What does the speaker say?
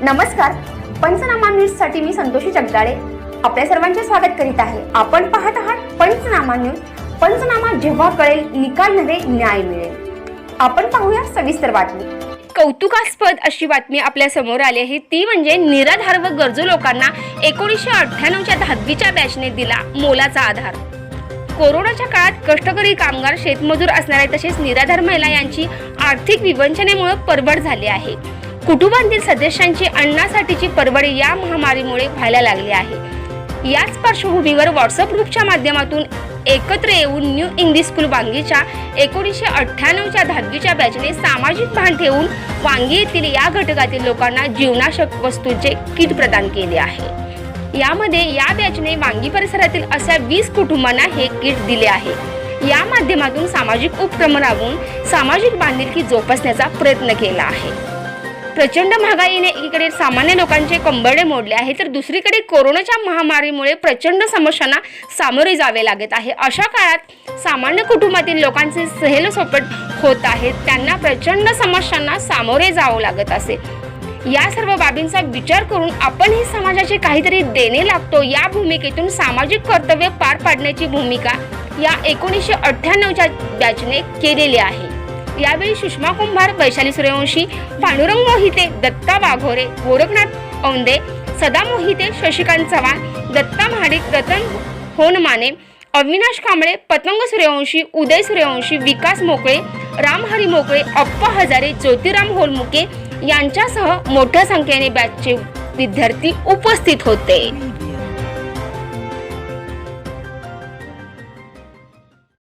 नमस्कार, पंचनामा न्यूज साठी मी संतोषी जगदाळे आपल्या सर्वांचे स्वागत करीत आहे। आपण पाहत आहात पंचनामा न्यूज। पंचनामा जेव्हा कळेल निकाल नव्हे न्याय मिळेल। आपण पाहूया सविस्तर बातमी। कौतुकास्पद अशी बातमी आपल्या समोर आली आहे, ती म्हणजे निराधार व गरजू लोकांना 1998च्या 10वीच्या बॅचने दिला मोलाचा आधार। कोरोनाच्या काळात कष्टकरी कामगार, शेतमजूर असणारे तसेच निराधार महिला यांची आर्थिक विवंचनेमुळे परवड झाली आहे। कुटुंबातील सदस्यांची अन्नासाठीची परवड या महामारीमुळे व्हायला लागली आहे। याच पार्श्वभूमीवर व्हॉट्सअप ग्रुपच्या माध्यमातून एकत्र येऊन न्यू इंग्लिश स्कूल वांगीच्या 1998च्या 10वीच्या बॅचने सामाजिक भान ठेवून वांगी येथील या घटकातील लोकांना जीवनावश्यक वस्तूंचे किट प्रदान केले आहे। यामध्ये या बॅचने वांगी परिसरातील अशा 20 कुटुंबांना हे किट दिले आहे। या माध्यमातून सामाजिक उपक्रम राबवून सामाजिक बांधिलकी जोपासण्याचा प्रयत्न केला आहे। प्रचंड महागाईने एकीकडे सामान्य लोकांचे कंबरडे मोडले आहे, तर दुसरीकडे कोरोनाच्या महामारीमुळे प्रचंड समस्यांना सामोरे जावे लागत आहे। अशा काळात सामान्य कुटुंबातील लोकांचे सहेलसोपट होत आहेत, त्यांना प्रचंड समस्यांना सामोरे जावं लागत असे। या सर्व बाबींचा विचार करून आपण ही समाजाचे काहीतरी देणे लागतो या भूमिकेतून सामाजिक कर्तव्य पार पाडण्याची भूमिका या 1998च्या बॅचने केलेली आहे। यावेळी सुषमा कुंभार, वैशाली सूर्यवंशी, पांडुरंग मोहिते, दत्ता वाघोरे, गोरखनाथ औंदे, सदा मोहिते, शशिकांत चव्हाण, दत्ता महाडिक, रतन होनमाने, अविनाश कांबळे, पतंग सूर्यवंशी, उदय सूर्यवंशी, विकास मोकळे, रामहरी मोकळे, अप्पा हजारे, ज्योतिराम होलमुके यांच्यासह मोठ्या संख्येने बॅचचे विद्यार्थी उपस्थित होते।